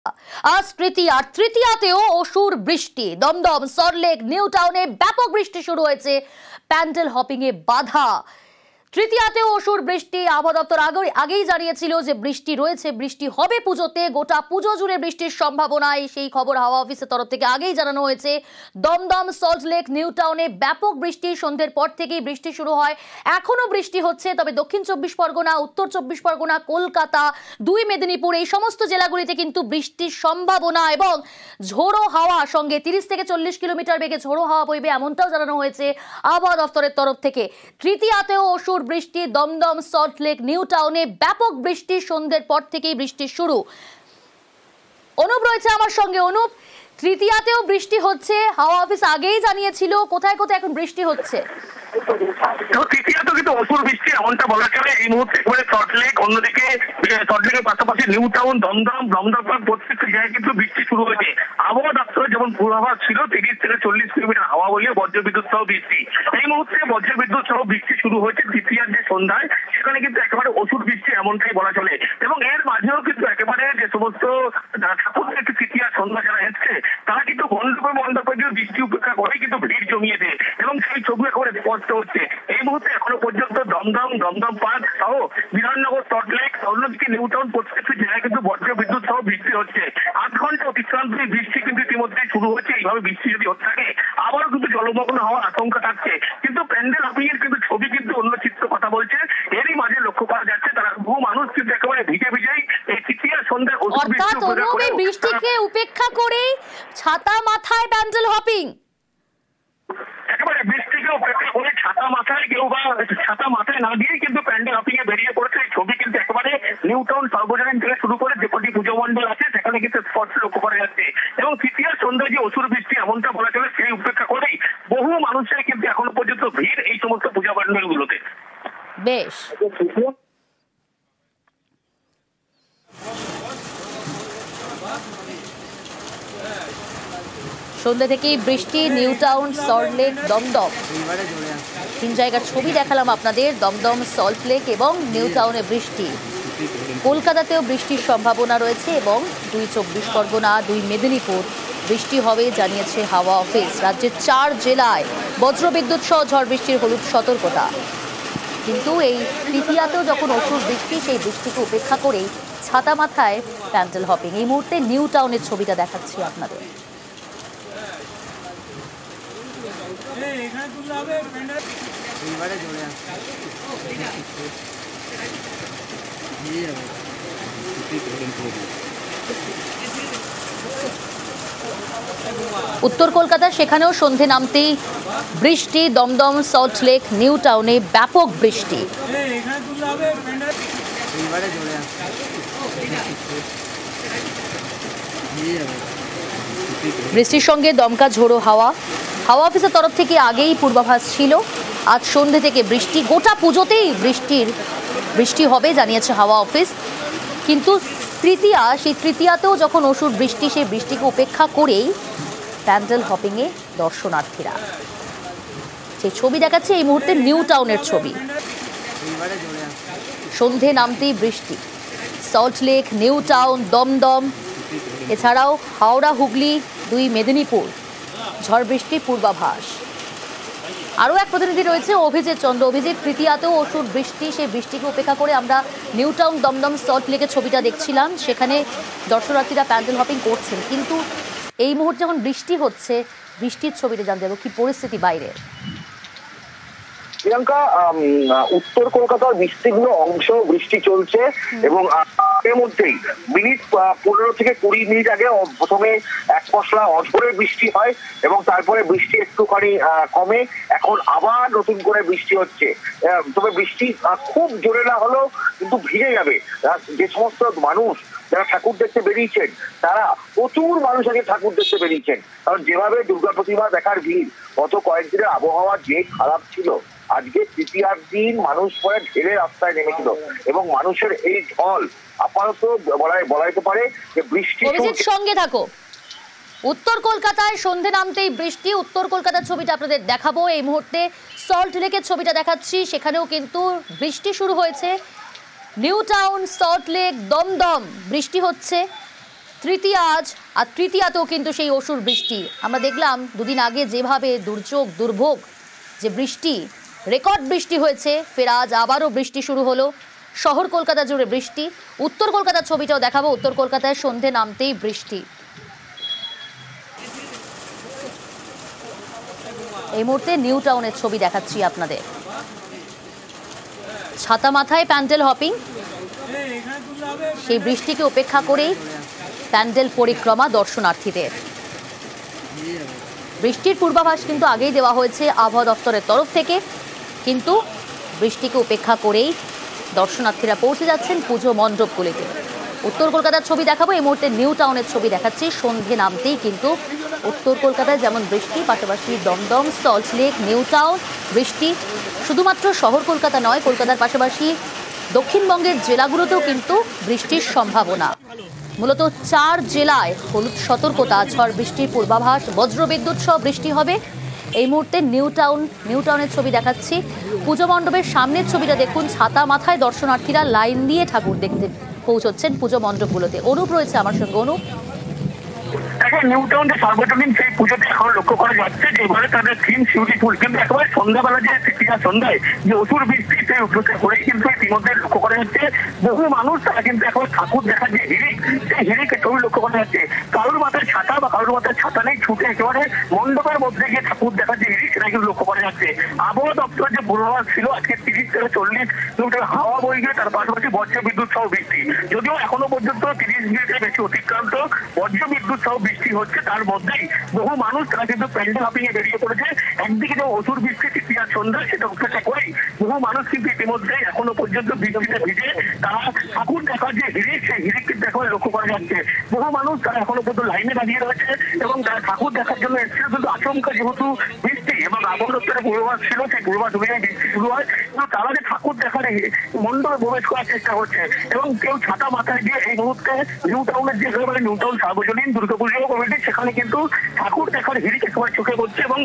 আজ তৃতীয়াতেও অসুর বৃষ্টি। দমদম, সল্টলেক, নিউ টাউনে ব্যাপক বৃষ্টি শুরু হয়েছে। প্যান্ডেল হপিং এ বাধা। তৃতীয়াতেও অসুর বৃষ্টি। আবহাওয়া দপ্তর আগেই জানিয়েছিল যে বৃষ্টি রয়েছে, বৃষ্টি হবে পুজোতে। গোটা পুজো জুড়ে বৃষ্টির সম্ভাবনায় সেই খবর হাওয়া অফিসের তরফ থেকে আগেই জানানো হয়েছে। দমদম, সল্টলেক, নিউ টাউনে ব্যাপক বৃষ্টি। সন্ধ্যের পর থেকেই বৃষ্টি শুরু হয়, এখনো বৃষ্টি হচ্ছে। তবে দক্ষিণ 24 পরগনা, উত্তর 24 পরগনা, কলকাতা, 2 মেদিনীপুর, এই সমস্ত জেলাগুলিতে কিন্তু বৃষ্টির সম্ভাবনা এবং ঝোড়ো হাওয়া, সঙ্গে 30 থেকে 40 কিলোমিটার বেগে ঝোড়ো হাওয়া বইবে, এমনটাও জানানো হয়েছে আবহাওয়া দপ্তরের তরফ থেকে। তৃতীয়াতেও অসুর বৃষ্টি। দমদম, সল্টলেক, নিউ টাউনে ব্যাপক বৃষ্টি। সন্ধ্যের পর থেকেই বৃষ্টি শুরু। অনুপ রয়েছে আমার সঙ্গে। অনুপ, তৃতীয়াতেও বৃষ্টি হচ্ছে, হাওয়া অফিস আগেই জানিয়েছিল। কোথায় কোথায় এখন বৃষ্টি হচ্ছে? তৃতীয়ত কিন্তু অসুর বৃষ্টি এমনটা বলা চলে এই মুহূর্তে। একেবারে সল্টলেক, অন্যদিকে সল্টলেকের পাশাপাশি নিউ টাউন, দমদম, প্রত্যেকটা জায়গায় কিন্তু বৃষ্টি শুরু হয়েছে। আবহাওয়া দপ্তরে যেমন পূর্বাভাস ছিল 30 থেকে 40 কিলোমিটার হাওয়া বলিয়ে বজ্রবিদ্যুৎ সহ বৃষ্টি। এই মুহূর্তে বজ্রবিদ্যুৎ সহ বৃষ্টি শুরু হয়েছে তৃতীয়ার যে সন্ধ্যায়, সেখানে কিন্তু একেবারে অসুর বৃষ্টি এমনটাই বলা চলে। এবং এর মাঝেও কিন্তু একেবারে যে সমস্ত ঠাকুরদের তৃতীয়া সন্ধ্যা যারা এসছে, তারা কিন্তু মণ্ডপে বৃষ্টি উপেক্ষা করে কিন্তু ভিড় জমিয়ে দেয় এবং সেই ছবি একেবারে স্পষ্ট হচ্ছে। এই মুহূর্তে এখনো পর্যন্ত দমদম পার্ক সহ বিধাননগর, সল্টলেক, অন্যদিকে নিউ টাউন, প্রত্যেকটি জায়গায় কিন্তু বজ্রবিদ্যুৎ সহ বৃষ্টি হচ্ছে। 8 ঘন্টা অতিক্রান্ত বৃষ্টি কিন্তু ইতিমধ্যে শুরু হচ্ছে। এইভাবে বৃষ্টি যদি হতে থাকে আবারও কিন্তু জলমগ্ন হওয়ার আশঙ্কা থাকছে। কিন্তু প্যান্ডেল হপিং এর কিন্তু ছবি কিন্তু অন্য চিত্র কথা বলছে। এরই মাঝে লক্ষ্য করা যাচ্ছে তারা বহু মানুষ কিন্তু একেবারে ভিজেই এই তৃতীয় সন্ধ্যার বৃষ্টিকে উপেক্ষা করে ছাতা মাথায় প্যান্ডেল হপিং। একেবারে বৃষ্টিকে উপেক্ষা করে ছাতা মাথায় কেউ বা ছাতা মাথায় না দিয়েই কিন্তু প্যান্ডেল হপিং এ বেরিয়ে পড়েছে। এই ছবি কিন্তু একেবারে নিউ টাউন, সর্বজনীন থেকে শুরু করে যে কটি পুজো মণ্ডল আছে সেখানে কিন্তু স্পষ্ট লক্ষ্য করা যাচ্ছে। এবং তৃতীয় সন্ধ্যায় যে অসুর বৃষ্টি এমনটা বলা চলে, সেই উপেক্ষা করেই বহু মানুষের কিন্তু এখনো পর্যন্ত ভিড় এই সমস্ত পূজা মণ্ডল গুলোতে। বেশ, সন্ধ্যা থেকেই বৃষ্টি। নিউ টাউন, সল্টলেক, দমদম, 3 জায়গার ছবি দেখালাম আপনাদের। দমদম, সল্টলেক এবং নিউ টাউনে বৃষ্টি। কলকাতাতেও বৃষ্টির সম্ভাবনা রয়েছে এবং 2 24 পরগনা, 2 মেদিনীপুর বৃষ্টি হবে জানিয়েছে হাওয়া অফিস। রাজ্যের 4 জেলায় বজ্রবিদ্যুৎ সহ ঝড় বৃষ্টির হলুদ সতর্কতা। কিন্তু এই তৃতীয়াতেও যখন অসুর বৃষ্টি, সেই বৃষ্টিকে উপেক্ষা করেই ছাতা মাথায় প্যান্ডেল হপিং। এই মুহূর্তে নিউ টাউনের ছবিটা দেখাচ্ছি আপনাদের। উত্তর কলকাতা, সেখানেও সন্ধে নামতেই বৃষ্টি। দমদম, সল্টলেক, নিউ টাউনে ব্যাপক বৃষ্টি। বৃষ্টির সঙ্গে দমকা ঝোড়ো হাওয়া। হাওয়া অফিসের তরফ থেকে আগেই পূর্বাভাস ছিল আজ সন্ধ্যে থেকে বৃষ্টি। গোটা পুজোতেই বৃষ্টি হবে জানিয়েছে হাওয়া অফিস। কিন্তু সেই তৃতীয়াতেও যখন অসুর বৃষ্টি, সেই বৃষ্টিকে উপেক্ষা করেই প্যান্ডেল হপিং এ দর্শনার্থীরা। সেই ছবি দেখাচ্ছে এই মুহূর্তে নিউ টাউনের ছবি। সন্ধে নামতেই বৃষ্টি। সল্টলেক, নিউ টাউন, দমদম, এছাড়াও হাওড়া, হুগলি, 2 মেদিনীপুর ঝড় বৃষ্টির পূর্বাভাস। আরও এক প্রতিনিধি রয়েছে, অভিজিৎ চন্দ্র। অভিজিৎ, তৃতীয়াতেও অসুর বৃষ্টি, সেই বৃষ্টিকে উপেক্ষা করে আমরা নিউ টাউন, দমদম, সল্টলেকের ছবিটা দেখছিলাম। সেখানে দর্শনার্থীরা প্যান্ডেল হপিং করছেন। কিন্তু এই মুহূর্তে যখন বৃষ্টি হচ্ছে, বৃষ্টির ছবিটা জানতে হবে কি পরিস্থিতি বাইরে। প্রিয়াঙ্কা, উত্তর কলকাতার বিস্তীর্ণ অংশ বৃষ্টি চলছে এবং এর মধ্যেই মিনিট 15 থেকে 20 মিনিট আগে প্রথমে এক পশলা অঝোরের বৃষ্টি হয় এবং তারপরে বৃষ্টি একটুখানি কমে। এখন আবার নতুন করে বৃষ্টি হচ্ছে। তবে বৃষ্টি খুব জোরে না হলেও কিন্তু ভিজে যাবে। যে সমস্ত মানুষ যারা ঠাকুর দেখতে বেরিয়েছেন, তারা প্রচুর মানুষ আগে ঠাকুর দেখতে বেরিয়েছেন। কারণ যেভাবে দুর্গা প্রতিমা দেখার ভিড়, গত কয়েকদিনের আবহাওয়া যে খারাপ ছিল, আজকে তৃতীয়ার দিন মানুষ পরে ঢেলে রাস্তায় নেমেছিল এবং মানুষের এই ঢল আপাতত বলাইতে পারে যে বৃষ্টি। সঙ্গে থাকো। উত্তর কলকাতায় সন্ধে নামতেই বৃষ্টি। উত্তর কলকাতার ছবিটা আপনাদের দেখাবো। এই মুহূর্তে সল্টলেকের ছবিটা দেখাচ্ছি, সেখানেও কিন্তু বৃষ্টি শুরু হয়েছে। নিউ টাউন, সল্টলেক, দমদম বৃষ্টি হচ্ছে। তৃতীয়া আজ, আর তৃতীয়াতেও কিন্তু সেই অসুর বৃষ্টি আমরা দেখলাম। দুদিন আগে যেভাবে দুর্যোগ দুর্ভোগ যে বৃষ্টি, রেকর্ড বৃষ্টি হয়েছে, ফের আজ আবারও বৃষ্টি শুরু হলো। শহর কলকাতা জুড়ে বৃষ্টি। উত্তর কলকাতার ছবিটাও দেখাবো। উত্তর কলকাতায় সন্ধে নামতেই বৃষ্টি। এই মুহূর্তে নিউ টাউনের ছবি দেখাচ্ছি আপনাদের। ছাতা মাথায় প্যান্ডেল হপিং, সেই বৃষ্টিকে উপেক্ষা করেই প্যান্ডেল পরিক্রমা দর্শনার্থীদের। বৃষ্টির পূর্বাভাস কিন্তু আগেই দেওয়া হয়েছে আবহাওয়া দপ্তরের তরফ থেকে, কিন্তু বৃষ্টিকে উপেক্ষা করেই দর্শনার্থীরা পৌঁছে যাচ্ছেন পুজো মণ্ডপগুলিতে। উত্তর কলকাতার ছবি দেখাবো। এই মুহূর্তে নিউ টাউনের ছবি দেখাচ্ছি। সন্ধে নামতেই কিন্তু উত্তর কলকাতায় যেমন বৃষ্টি, পাশাপাশি দমদম, সল্টলেক, নিউ টাউন বৃষ্টি। শুধুমাত্র শহর কলকাতা নয়, কলকাতার পাশাপাশি দক্ষিণবঙ্গের জেলাগুলোতেও কিন্তু বৃষ্টির সম্ভাবনা। মূলত 4 জেলায় হলুদ সতর্কতা, ঝড় বৃষ্টির পূর্বাভাস, বজ্রবিদ্যুৎ সহ বৃষ্টি হবে। এই মুহূর্তে নিউ টাউনের ছবি দেখাচ্ছি। পুজো মণ্ডপের সামনের ছবিটা দেখুন। ছাতা মাথায় দর্শনার্থীরা লাইন দিয়ে ঠাকুর দেখতে পৌঁছচ্ছেন পুজো মণ্ডপগুলোতে। অনুপ রয়েছে আমার সঙ্গে। অনুপ, এখন নিউ টাউনে সার্বজনীন সেই পুজোতে এখন লক্ষ্য করা যাচ্ছে যে এবারে তাদের থিম বিউটিফুল, কিন্তু একেবারে সন্ধ্যাবেলা যে তৃতীয়া সন্ধ্যায় যে অসুর বৃষ্টি সেই উপলক্ষে করে কিন্তু ইতিমধ্যে লক্ষ্য করা যাচ্ছে বহু মানুষ তারা কিন্তু এখন ঠাকুর দেখার যে হিড়িক, সেই হিড়িকে ছবি লক্ষ্য করা যাচ্ছে। কারোর মাথায় ছাতা বা কারোর মাথায় ছাতা নেই, ছুটে একেবারে মণ্ডপের মধ্যে গিয়ে ঠাকুর দেখার যে হিড়িক সেটা কিন্তু লক্ষ্য করা যাচ্ছে। আবহাওয়া দপ্তরের যে পূর্বাভাস ছিল আজকে 30 থেকে 40 কিলোমিটার হাওয়া বয়ে গিয়ে তার পাশাপাশি বজ্র বিদ্যুৎ সহ বৃষ্টি, যদিও এখনো পর্যন্ত 30 মিনিটের বেশি অতিক্রান্ত বজ্র বিদ্যুৎ সহ বৃষ্টি হচ্ছে। তার মধ্যেই বহু মানুষ তারা কিন্তু প্যান্ডেল হপিং এ বেরিয়ে পড়েছে। একদিকে যে অসুর বৃষ্টি তৃতীয়া সন্ধ্যা সেটা উপেক্ষা করেই বহু মানুষ কিন্তু ইতিমধ্যে এখনো পর্যন্ত বৃষ্টিতে ভিজে তারা ঠাকুর দেখার যে হিড়িক সেই হিড়িক কিন্তু এখন লক্ষ্য করা যাচ্ছে। বহু মানুষ তারা এখনো পর্যন্ত লাইনে দাঁড়িয়ে রয়েছে এবং তারা ঠাকুর দেখার জন্য এসেছিল, কিন্তু আচমকা যেহেতু বৃষ্টি এবং আবহাওয়া দপ্তরের পূর্বাভাস ছিল সেই পূর্বাভাস অনুযায়ী বৃষ্টি শুরু হয়, কিন্তু তারা যে ঠাকুর দেখার মণ্ডপে প্রবেশ করার চেষ্টা করছে এবং কেউ ছাতা মাথায় দিয়ে এই মুহূর্তে নিউ টাউনের যে নিউ টাউন সার্বজনীন দুর্গাপুজো কমিটি সেখানে কিন্তু ঠাকুর দেখার হিড়িক একেবারে চোখে পড়ছে এবং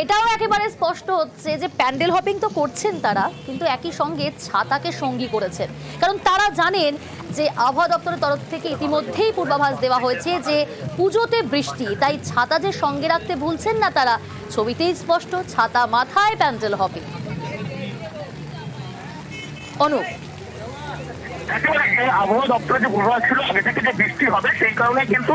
এটাও একেবারে স্পষ্ট হচ্ছে যে প্যান্ডেল হপিং তো করছেন তারা, কিন্তু একই সঙ্গে ছাতাকে সঙ্গী করেছেন। কারণ তারা জানেন যে আবহাওয়া দপ্তরের তরফ থেকে ইতিমধ্যেই পূর্বাভাস দেওয়া হয়েছে যে পুজোতে বৃষ্টি, তাই ছাতা যে সঙ্গে রাখতে ভুলছেন না তারা। ছবিতেই স্পষ্ট, ছাতা মাথায় প্যান্ডেল হপিং। অনুপ, একেবারে আবহাওয়া দপ্তরের যে পূর্বাভাস ছিল আগে থেকে যে বৃষ্টি হবে সেই কারণে কিন্তু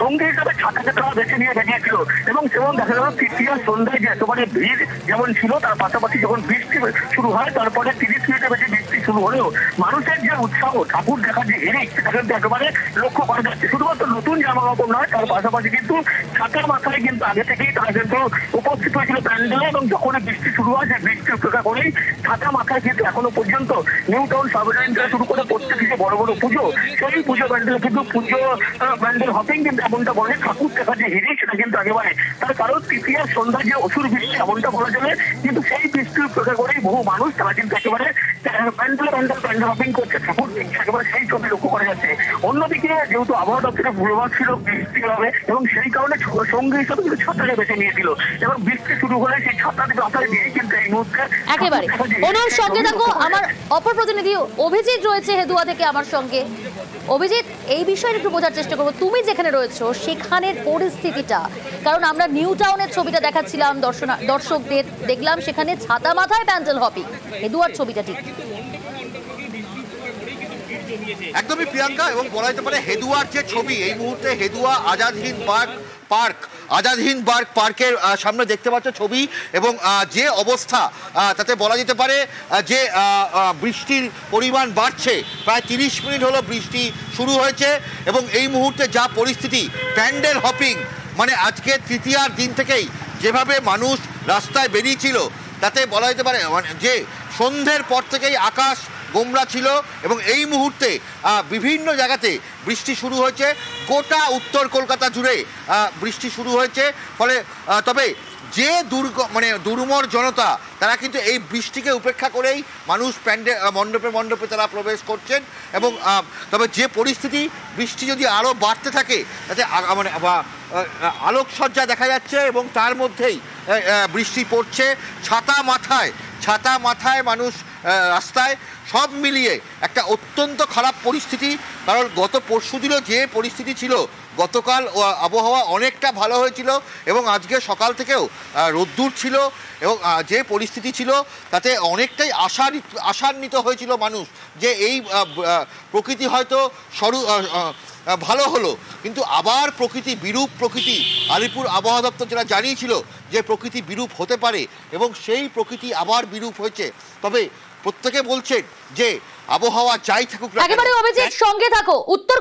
সঙ্গী হিসাবে ছাতাকে তারা বেছে নিয়ে বেরিয়েছিল এবং সেরকম দেখা গেল তৃতীয় সন্ধ্যায় যে একেবারে ভিড় যেমন ছিল তার পাশাপাশি যখন বৃষ্টি শুরু হয় তারপরে 30 মিনিটের বেশি বৃষ্টি শুরু হলেও মানুষের যে উৎসাহ ঠাকুর দেখার যে হিড়িক সেটা কিন্তু একেবারে লক্ষ্য করা যাচ্ছে। শুধুমাত্র নতুন জামা কাপড় নয়, তার পাশাপাশি কিন্তু ছাতার মাথায় কিন্তু আগে থেকেই তারা কিন্তু উপস্থিত হয়েছিল প্যান্ডেলে এবং যখনই বৃষ্টি শুরু হয় সেই বৃষ্টি উপেক্ষা করেই ছাতা মাথায় কিন্তু এখনো পর্যন্ত নিউ টাউন সার্বজনীন থেকে শুরু করে প্রত্যেক যে বড় বড় পুজো সেই পুজো প্যান্ডেল কিন্তু পুজো প্যান্ডেল হপিং কিন্তু এমনটা বলে ঠাকুর দেখার যে হিড়িক সেটা কিন্তু একেবারে তার কারণ তৃতীয় সন্ধ্যা যে অসুর বৃষ্টি এমনটা বলা চলে, কিন্তু সেই বৃষ্টির উপেক্ষা করেই বহু মানুষ তারা কিন্তু একেবারে প্যান্ডেল হপিং করছে, ঠাকুর একেবারে সেই ছবি লক্ষ্য করা যাচ্ছে। অন্যদিকে যেহেতু আবহাওয়া দপ্তরের পূর্বাভাস ছিল বৃষ্টি হবে এবং সেই কারণে সঙ্গী হিসাবে কিন্তু ছাতাকে বেছে নিয়েছিল এবং বৃষ্টি শুরু হলে সেই ছাতাকে মাথায় দিয়ে কিন্তু এই মুহূর্তে একেবারে অনুর সঙ্গে থাকো। আমার অপর প্রতিনিধি অভিজিৎ রয়েছে হেদুয়া থেকে আমার সঙ্গে। অভিজিৎ, এই বিষয়ে একটু বোঝার চেষ্টা করবো তুমি যেখানে রয়েছো সেখানের পরিস্থিতিটা, কারণ আমরা নিউ টাউনের ছবিটা দেখাচ্ছিলাম দর্শকদের, দেখলাম সেখানে ছাতা মাথায় প্যান্ডেল হপিং। হেদুয়ার ছবিটা ঠিক একদমই প্রিয়াঙ্কা, এবং বলা যেতে পারে হেদুয়ার যে ছবি এই মুহূর্তে হেদুয়া আজাদ হিন্দ পার্কের সামনে দেখতে পাচ্ছ ছবি, এবং যে অবস্থা তাতে বলা যেতে পারে যে বৃষ্টির পরিমাণ বাড়ছে। প্রায় 30 মিনিট হলো বৃষ্টি শুরু হয়েছে এবং এই মুহূর্তে যা পরিস্থিতি, প্যান্ডেল হপিং মানে আজকে তৃতীয়ার দিন থেকেই যেভাবে মানুষ রাস্তায় বেরিয়েছিল তাতে বলা যেতে পারে যে সন্ধ্যের পর থেকেই আকাশ গোমরা ছিল এবং এই মুহূর্তে বিভিন্ন জায়গাতে বৃষ্টি শুরু হয়েছে। গোটা উত্তর কলকাতা জুড়ে বৃষ্টি শুরু হয়েছে। ফলে তবে যে দুর্মর জনতা তারা কিন্তু এই বৃষ্টিকে উপেক্ষা করেই মানুষ মণ্ডপে তারা প্রবেশ করছেন এবং তবে যে পরিস্থিতি, বৃষ্টি যদি আরও বাড়তে থাকে তাতে আলোকসজ্জা দেখা যাচ্ছে এবং তার মধ্যেই বৃষ্টি পড়ছে। ছাতা মাথায় মানুষ রাস্তায়, সব মিলিয়ে একটা অত্যন্ত খারাপ পরিস্থিতি। কারণ গত পরশুদিনও যে পরিস্থিতি ছিল, গতকাল আবহাওয়া অনেকটা ভালো হয়েছিল এবং আজকে সকাল থেকেও রোদ্দুর ছিল এবং যে পরিস্থিতি ছিল তাতে অনেকটাই আশান্বিত হয়েছিল মানুষ যে এই প্রকৃতি হয়তো ভালো হলো, কিন্তু আবার প্রকৃতি বিরূপ প্রকৃতি। আলিপুর আবহাওয়া দপ্তর যেটা জানিয়েছিল যে প্রকৃতি বিরূপ হতে পারে এবং সেই প্রকৃতি আবার বিরূপ হয়েছে। তবে প্রত্যেকে বলছেন যে আবহাওয়া যাই থাকুক, একেবারে অভিজিৎ সঙ্গে থাকো। উত্তর